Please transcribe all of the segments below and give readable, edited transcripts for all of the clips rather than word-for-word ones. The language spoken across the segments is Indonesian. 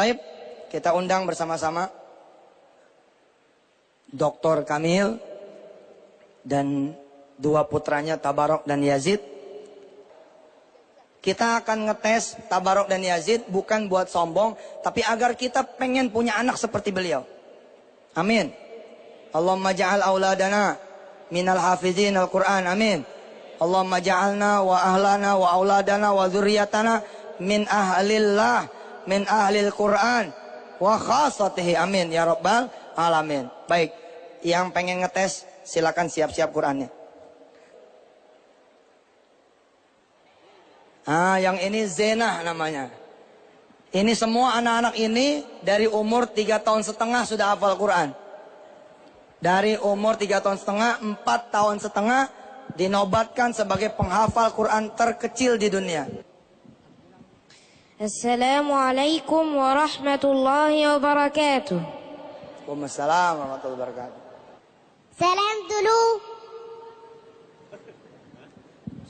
Baik, kita undang bersama-sama Dr. Kamil dan dua putranya Tabarok dan Yazid. Kita akan ngetes Tabarok dan Yazid bukan buat sombong, tapi agar kita pengen punya anak seperti beliau. Amin. Allahumma ja'al auladana minal hafizin al-Quran. Amin. Allahumma ja'alna wa ahlana wa auladana wa zurriyatana min ahlillah, min ahlil Quran wa khasatihi. Amin ya rabbal alamin. Baik, yang pengen ngetes silakan siap-siap Qurannya. Yang ini Zena namanya. Ini semua anak-anak ini dari umur 3 tahun setengah sudah hafal Quran. Dari umur 3 tahun setengah, 4 tahun setengah dinobatkan sebagai penghafal Quran terkecil di dunia. Assalamualaikum warahmatullahi wabarakatuh. Waalaikumsalam warahmatullahi wabarakatuh. Salam dulu.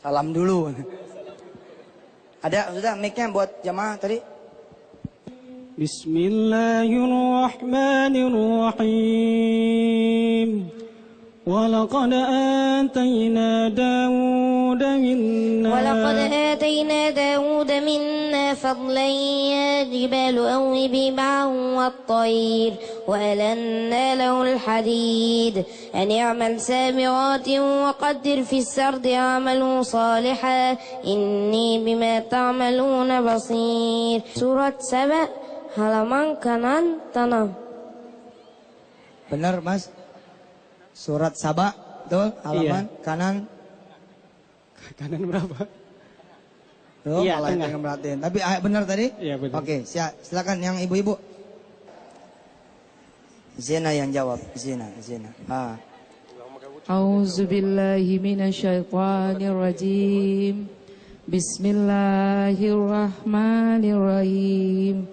Salam dulu. Ada sudah mic-nya buat jamaah tadi? Bismillahirrahmanirrahim. Walaqad atayna Dawuda minna fadlan ya jibalu awwibi ma'ahu wat-tayr wa alanna lahu al-hadid an i'mal sabighatin wa qaddir fi as-sardi a'malu salihan inni bima ta'maluna basir. Surat Saba halaman kanan tanam. Benar Mas? Surat Saba, betul? Halaman kanan. Kanan berapa? Tuh, iya, malah yang merhatiin. Tapi benar tadi? Iya, benar. Oke, silakan yang ibu-ibu. Zina yang jawab. Zina. A'udzu billahi minasyaitonir rajim. Bismillahirrahmanirrahim.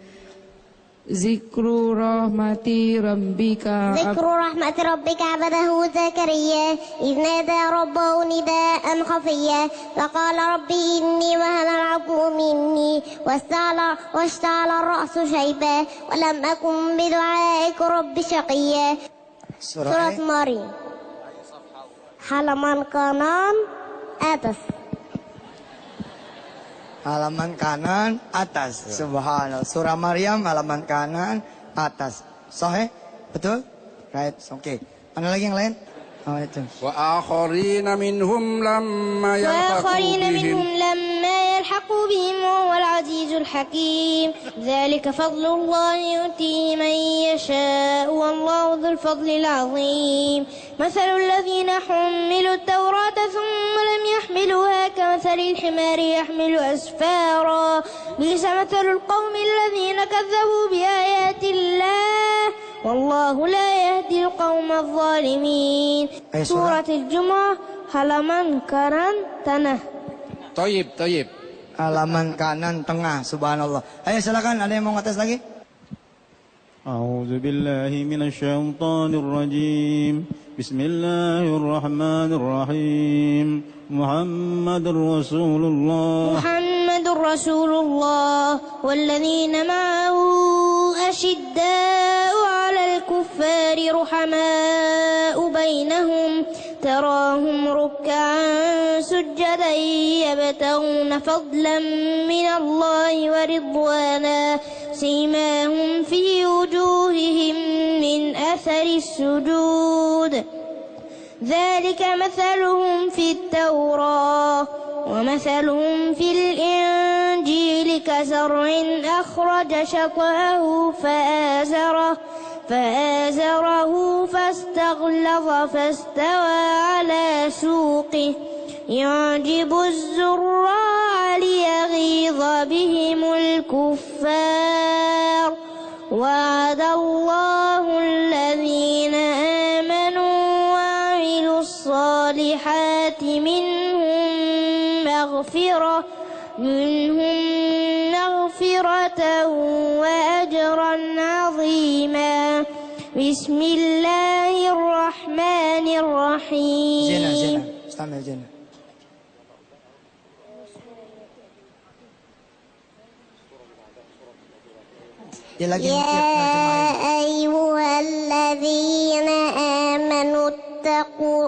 Zikru rahmati rabbika abdahu Zakaria idh nada rabbahu nidaan khafiyya faqala rabbi inni wahana al-'azmu minni wasta'ala ar-ra'su shayba wa lam akun bidu'aika rabbi shaqiyya. Surat Maryam halaman kanan atas. Halaman kanan atas. Subhanallah. Surah Maryam halaman kanan atas. Sahih? Betul? Right. Oke. Mana lagi yang lain? Oh itu. Wa akharina minhum lamma yalhaqu bihim wal azizul hakim. Dzalika fadlullah yu'tihi man yasha'u wallahu dzul fadlil azim. Mathalul ladzina hummilut tawrata thumma lam yahmiluha kamathalil himari yahmilu asfara. Bisa mathalul qaumil ladzina kadzdzabu biayatillah wallahu la yahdil qaumadz zalimin. Surat Al-Jumu'ah halaman kanan tanah. Thayyib. Halaman kanan tengah. Subhanallah. Ayo silakan, ada yang mau ngetes lagi? A'udzu billahi minasyaitonir rajim. Bismillahirrahmanirrahim. Muhammadur Rasulullah walladzina ma'ahu ashidda'u 'alal kuffari ruhama'u bainahum tarahum ruk'an sujjadan yabtaghuna fadlan minallahi wa ridwana simahum fi wujuhihim min athari sujud. ذلك مثلهم في التوراة ومثلهم في الإنجيل كزرع أخرج شطأه فآزره فاستغلظ فاستوى على سوقه يعجب الزراع ليغيظ بهم الكفار. وعد الله الذين آمنوا وعملوا الصالحات منهم مغفرة وأجرا عظيما. بسم الله الرحمن الرحيم. زينة استعمل زينة. Dia lagi يا terjemahin. أيها الذين آمنوا اتقوا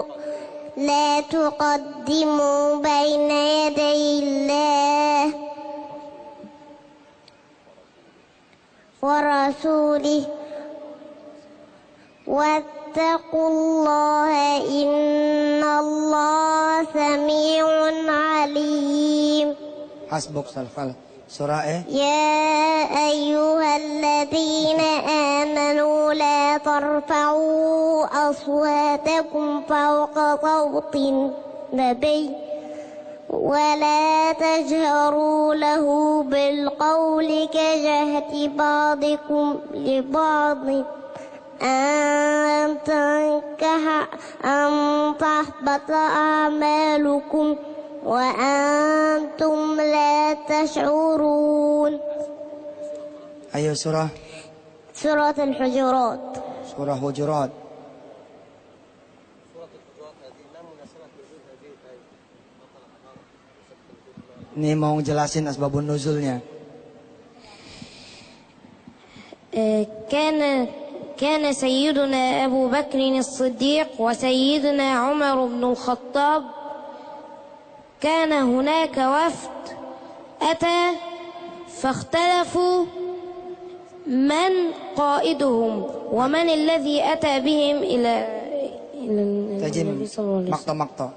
لا تقدموا بين يدي الله ورسوله واتقوا الله إن الله سميع عليم. Hasbuk salfal. Surah يا أيها الذين آمنوا لا ترفعوا أصواتكم فوق صوت النبي ولا تجهروا له بالقول كجهر بعضكم لبعض أن تحبط أعمالكم وأنتم لا تشعرون. Ayo surah سورة الحجرات. Surah Hujurat. Ini mau jelasin asbabun nuzulnya. كان سيدنا أبو بكر الصديق وسيدنا عمر بن الخطاب كان هناك وفد أتى فاختلفوا من قائدهم ومن الذي أتى بهم إلى النبي صلى الله عليه وسلم. Makta-makta.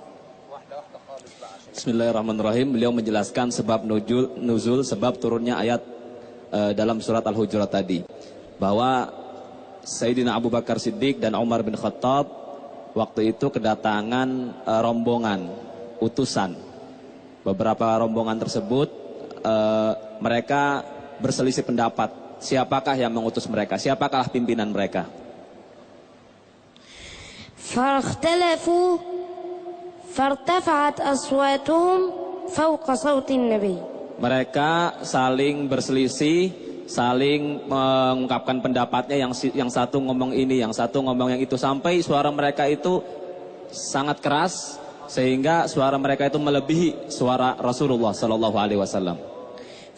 Bismillahirrahmanirrahim. Beliau menjelaskan sebab nuzul, sebab turunnya ayat dalam surat Al-Hujurat tadi, bahwa Sayyidina Abu Bakar Siddiq dan Umar bin Khattab waktu itu kedatangan rombongan utusan. Beberapa rombongan tersebut mereka berselisih pendapat, siapakah yang mengutus mereka, siapakah pimpinan mereka. فاختلفوا فارتفعت أصواتهم فوق صوت النبي. Mereka saling berselisih, saling mengungkapkan pendapatnya, yang satu ngomong ini, yang satu ngomong yang itu, sampai suara mereka itu sangat keras sehingga suara mereka itu melebihi suara Rasulullah sallallahu alaihi wasallam.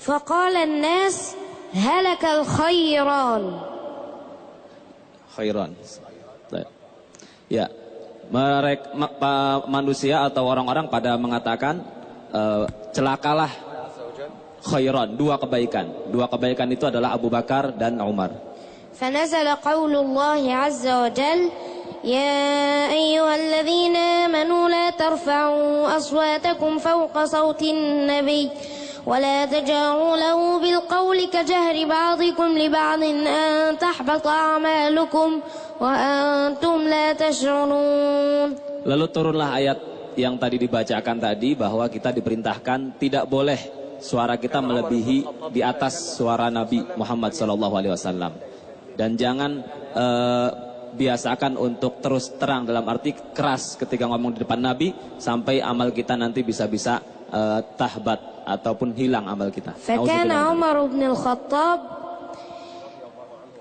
فقال الناس هلك الخيران. Khairan. Ya, mereka manusia atau orang-orang pada mengatakan celakalah khairan, dua kebaikan itu adalah Abu Bakar dan Umar. فنزل قول الله عز وجل يا أيها الذين آمنوا لا ترفعوا أصواتكم فوق صوت النبي ولا تجهروا له بالقول كجهر بعضكم لبعض أن تحبط أعمالكم وأنتم لا تشعرون. Lalu turunlah ayat yang tadi dibacakan tadi, bahwa kita diperintahkan tidak boleh suara kita melebihi di atas suara Nabi Muhammad SAW, dan jangan biasakan untuk terus terang, dalam arti keras ketika ngomong di depan Nabi, sampai amal kita nanti bisa-bisa tahbat ataupun hilang amal kita. فكان عمر بن الخطاب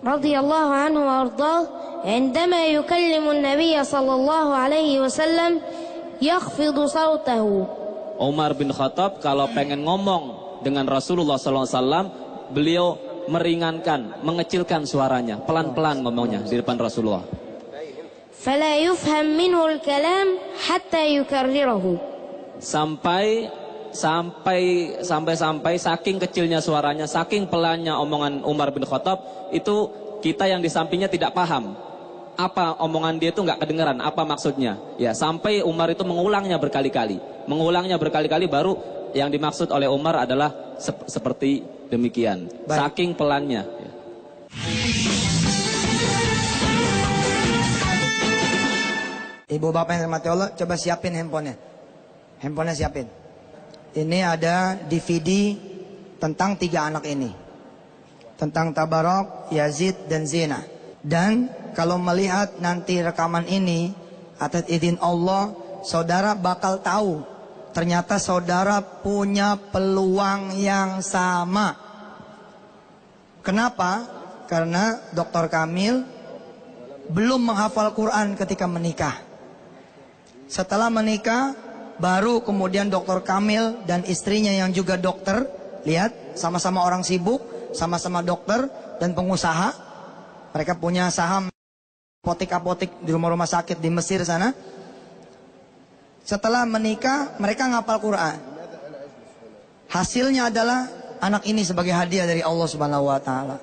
رضي الله عنه وأرضاه عندما يكلم النبي صلى الله عليه وسلم يخفض صوته. Umar bin Khattab kalau pengen ngomong dengan Rasulullah SAW, beliau meringankan, mengecilkan suaranya, pelan-pelan ngomongnya di depan Rasulullah. فلا يفهم منه الكلام حتى يكرره. Sampai saking kecilnya suaranya, saking pelannya omongan Umar bin Khattab, itu kita yang di sampingnya tidak paham apa omongan dia itu, nggak kedengeran apa maksudnya. Ya, sampai Umar itu mengulangnya berkali-kali, baru yang dimaksud oleh Umar adalah seperti demikian. Baik. Saking pelannya. Ibu bapak yang dirahmati Allah, coba siapin handphonenya. Handphonenya siapin. Ini ada DVD tentang 3 anak ini, tentang Tabarok, Yazid, dan Zina. Dan kalau melihat nanti rekaman ini, atas izin Allah, saudara bakal tahu ternyata saudara punya peluang yang sama. Kenapa? Karena Dr. Kamil belum menghafal Quran ketika menikah. Setelah menikah, baru kemudian Dr. Kamil dan istrinya yang juga dokter, lihat, sama-sama orang sibuk, sama-sama dokter, dan pengusaha. Mereka punya saham apotek-apotek di rumah-rumah sakit di Mesir sana. Setelah menikah, mereka ngapal Quran. Hasilnya adalah anak ini sebagai hadiah dari Allah Subhanahu wa taala.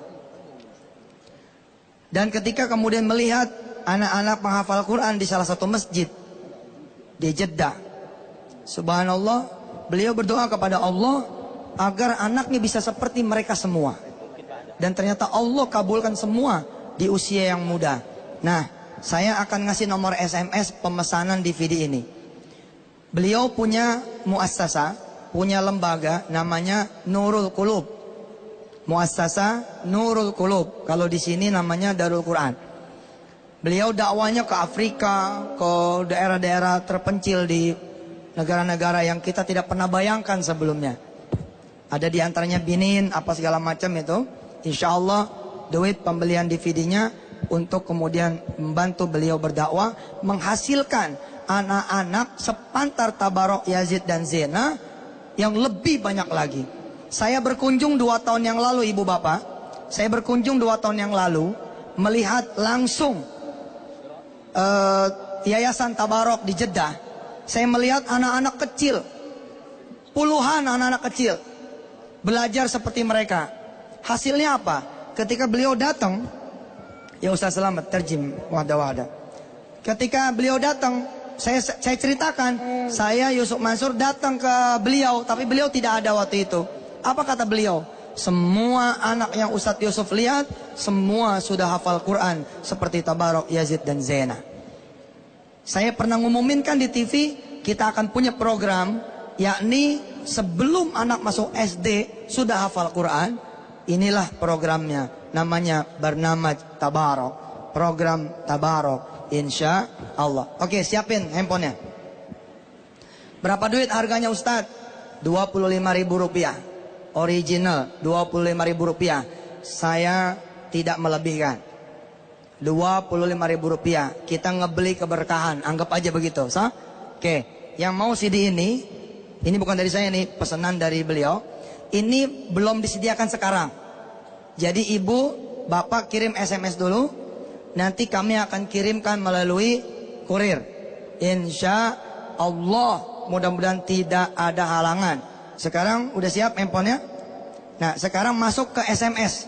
Dan ketika kemudian melihat anak-anak menghafal Quran di salah satu masjid di Jeddah, subhanallah, beliau berdoa kepada Allah agar anaknya bisa seperti mereka semua. Dan ternyata Allah kabulkan semua di usia yang muda. Nah, saya akan ngasih nomor SMS pemesanan DVD ini. Beliau punya muassasah, punya lembaga namanya Nurul Qulub. Muassasah Nurul Qulub. Kalau di sini namanya Darul Quran. Beliau dakwanya ke Afrika, ke daerah-daerah terpencil di negara-negara yang kita tidak pernah bayangkan sebelumnya. Ada di antaranya Benin, apa segala macam itu. Insya Allah duit pembelian DVD-nya untuk kemudian membantu beliau berdakwah, menghasilkan anak-anak sepantar Tabarok, Yazid dan Zena yang lebih banyak lagi. Saya berkunjung 2 tahun yang lalu, ibu bapak. Saya berkunjung 2 tahun yang lalu, melihat langsung Yayasan Tabarok di Jeddah. Saya melihat anak-anak kecil, puluhan anak-anak kecil belajar seperti mereka. Hasilnya apa? Ketika beliau datang, ya Ustaz Selamat terjem wahda. Ketika beliau datang, saya ceritakan, saya Yusuf Mansur datang ke beliau, tapi beliau tidak ada waktu itu. Apa kata beliau? Semua anak yang Ustadz Yusuf lihat, semua sudah hafal Quran seperti Tabarok, Yazid dan Zena. Saya pernah ngumuminkan di TV, kita akan punya program, yakni sebelum anak masuk SD sudah hafal Quran. Inilah programnya, namanya Bernamaj Tabarok, program Tabarok, insya Allah. Oke, siapin handphonenya. Berapa duit harganya Ustadz? Rp25.000. Original Rp25.000. Saya tidak melebihkan. Rp25.000. Kita ngebeli keberkahan, anggap aja begitu. Oke, yang mau CD ini bukan dari saya nih, pesanan dari beliau. Ini belum disediakan sekarang. Jadi ibu, bapak kirim SMS dulu. Nanti kami akan kirimkan melalui kurir. Insya Allah, mudah-mudahan tidak ada halangan. Sekarang udah siap handphonenya? Nah, sekarang masuk ke SMS.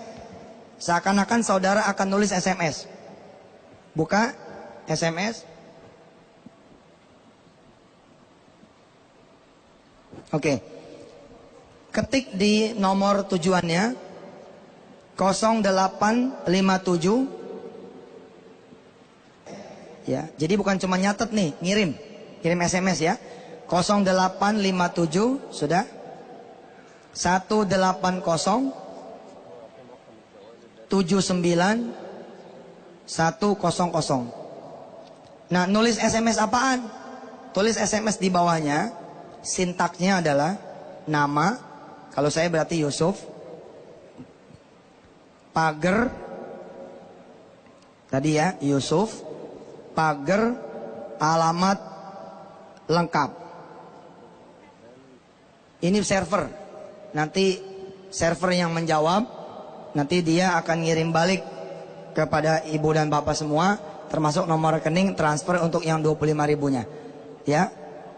Seakan-akan saudara akan nulis SMS. Buka SMS. Oke. Ketik di nomor tujuannya 0857. Ya, jadi bukan cuma nyatet nih, ngirim SMS ya. 0857 sudah. 180 79 100. Nah, nulis SMS apaan? Tulis SMS di bawahnya. Sintaksnya adalah nama, kalau saya berarti Yusuf, pager, tadi ya Yusuf, pager, alamat lengkap. Ini server. Nanti server yang menjawab, nanti dia akan ngirim balik kepada ibu dan bapak semua, termasuk nomor rekening transfer untuk yang 25.000-nya. Ya,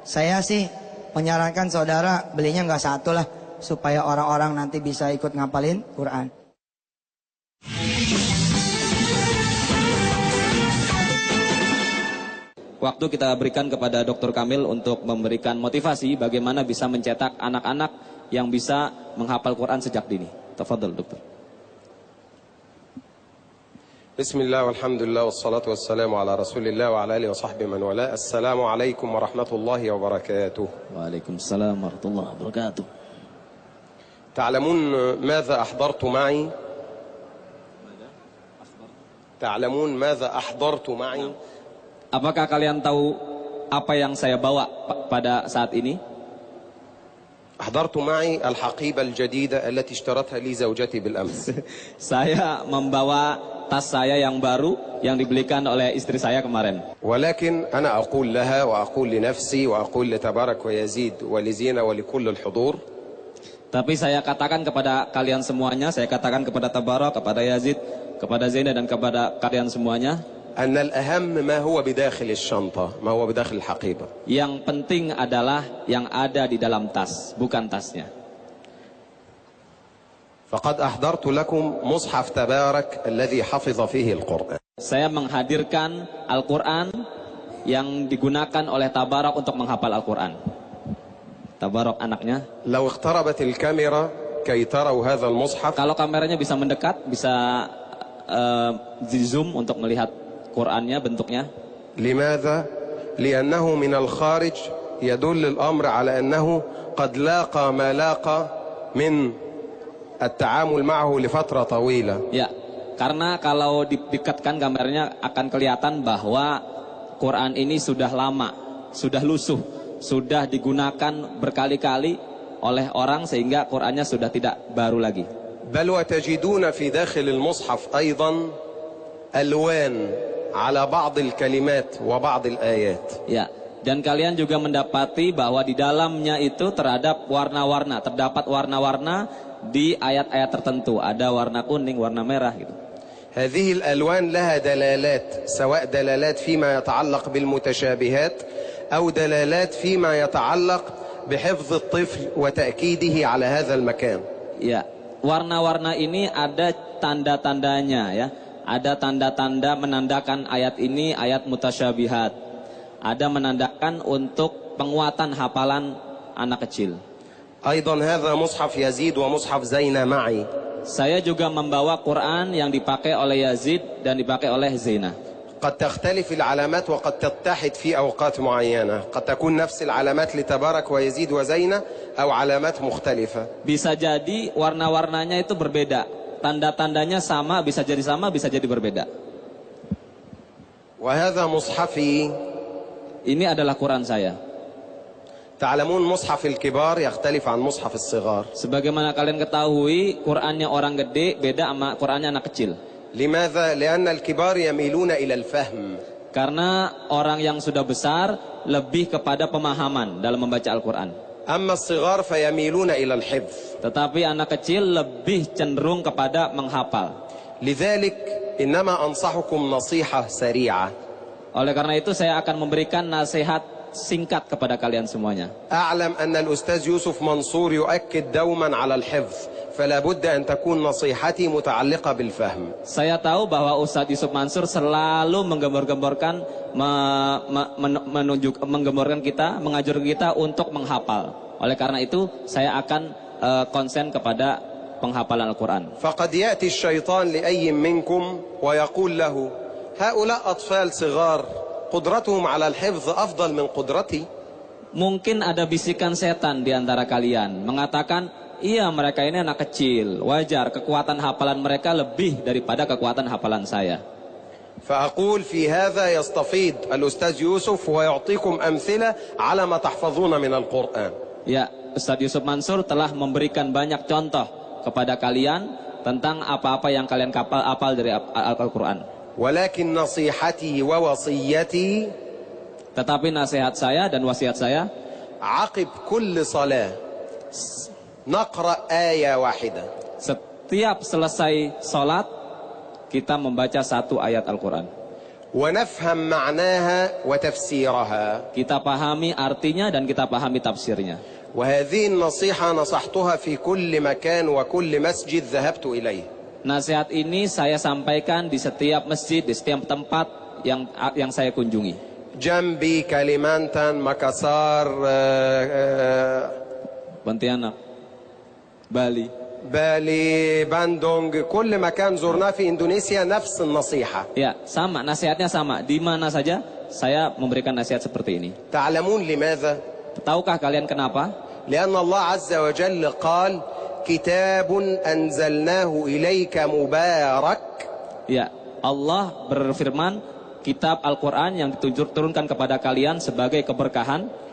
saya sih menyarankan saudara belinya nggak satu lah, supaya orang-orang nanti bisa ikut ngapalin Quran. Waktu kita berikan kepada Dr. Kamil untuk memberikan motivasi bagaimana bisa mencetak anak-anak yang bisa menghafal Quran sejak dini. Tafadhol, Dokter. Bismillah, walhamdulillah, wassalatu wassalamu ala rasulillah wa ala alihi wa sahbihi man wala. Assalamualaikum warahmatullahi wabarakatuh. Waalaikumsalam warahmatullahi wabarakatuh. تعلمون ماذا أحضرت معي؟ تعلمون ماذا أحضرت معي؟ Apakah kalian tahu apa yang saya bawa pada saat ini? أحضرت معي الحقيبة الجديدة التي اشترتها لي زوجتي بالأمس. Saya membawa tas saya yang baru yang dibelikan oleh istri saya kemarin. ولكن أنا أقول لها وأقول لنفسي وأقول لتبارك ويزيد ولزينة ولكل الحضور. Tapi saya katakan kepada kalian semuanya, saya katakan kepada Tabarok, kepada Yazid, kepada Zainah dan kepada kalian semuanya, أن الأهم ما هو بداخل الشنطة ما هو بداخل الحقيبة. yang penting adalah yang ada di dalam tas, bukan tasnya. فقد أحضرت لكم مصحف تبارك الذي حفظ فيه القرآن. Saya menghadirkan Al-Quran yang digunakan oleh Tabarok untuk menghafal Al-Quran. Tabarok anaknya. لو اقتربت الكاميرا كي تروا هذا المصحف. Kalau kameranya bisa mendekat, bisa di zoom untuk melihat Qurannya, bentuknya. لماذا؟ لأنه من الخارج يدل الأمر على أنه قد لاقى ما لاقى من التعامل معه لفترة طويلة. Ya, karena kalau didekatkan kameranya akan kelihatan bahwa Quran ini sudah lama, sudah lusuh, sudah digunakan berkali-kali oleh orang sehingga Qurannya sudah tidak baru lagi. بل وتجدون في داخل المصحف أيضا ألوان على بعض الكلمات وبعض الآيات. Ya, dan kalian juga mendapati bahwa di dalamnya itu terdapat warna-warna di ayat-ayat tertentu. Ada warna kuning, warna merah gitu. هذه الألوان لها دلالات سواء دلالات فيما يتعلق بالمتشابهات أو دلالات فيما يتعلق بحفظ الطفل وتأكيده على هذا المكان. Ya, warna-warna ini ada tanda-tandanya ya. Ada tanda-tanda menandakan ayat ini ayat mutasyabihat. Ada menandakan untuk penguatan hafalan anak kecil. أيضا هذا مصحف يزيد ومصحف زينة معي. Saya juga membawa Quran yang dipakai oleh Yazid dan dipakai oleh Zainah. قد تختلف العلامات وقد تتحد في أوقات معينة. قد تكون نفس العلامات لتبارك ويزيد وزينة أو علامات مختلفة. Bisa jadi warna-warnanya itu berbeda. Tanda-tandanya sama, bisa jadi berbeda. وهذا مصحفي. Ini adalah Quran saya. تعلمون مصحف الكبار يختلف عن مصحف الصغار. Sebagaimana kalian ketahui, Qurannya orang gede beda sama Qurannya anak kecil. لماذا؟ لأن الكبار يميلون إلى الفهم. Karena orang yang sudah besar lebih kepada pemahaman dalam membaca Al-Quran. أما الصغار فيميلون إلى الحفظ. Tetapi anak kecil lebih cenderung kepada menghafal. لذلك إنما أنصحكم نصيحة سريعة. Oleh karena itu saya akan memberikan nasihat singkat kepada kalian semuanya. أعلم أن الأستاذ يوسف منصور يؤكد دوما على الحفظ فلا بد أن تكون نصيحتي متعلقة بالفهم. Saya tahu bahwa Ustadz Yusuf Mansur selalu menggembor-gemborkan menggemborkan kita, mengajarkan kita untuk menghafal. Oleh karena itu saya akan konsen kepada penghafalan Al-Quran. فقد يأتي الشيطان لأي منكم ويقول له هؤلاء أطفال صغار قدرتهم على الحفظ أفضل من قدرتي. Mungkin ada bisikan setan di antara kalian mengatakan, iya mereka ini anak kecil, wajar kekuatan hafalan mereka lebih daripada kekuatan hafalan saya. فأقول في هذا يستفيض الأستاذ يوسف ويعطيكم أمثلة على ما تحفظون من القرآن. Ya, Ustadz Yusuf Mansur telah memberikan banyak contoh kepada kalian tentang apa-apa yang kalian hafal dari Al-Quran. ولكن نصيحتي ووصيتي. Tetapi nasihat saya dan wasiat saya, عقب كل صلاة نقرأ آية واحدة. setiap selesai sholat kita membaca satu ayat Al-Quran. ونفهم معناها وتفسيرها. Kita pahami artinya dan kita pahami tafsirnya. وهذه النصيحة نصحتها في كل مكان وكل مسجد ذهبت إليه. Nasihat ini saya sampaikan di setiap masjid, di setiap tempat yang saya kunjungi. جنبي كاليمانتان مكسار Pontianak, Bali, باندونج كل مكان زرناه في إندونيسيا نفس النصيحة. Ya, sama, nasihatnya sama. Di mana saja saya memberikan nasihat seperti ini. تعلمون لماذا؟ Tahukah kalian kenapa? لأن الله عز وجل قال كتاب أنزلناه إليك مبارك. Ya, Allah berfirman, kitab Al-Quran yang diturunkan kepada kalian sebagai keberkahan.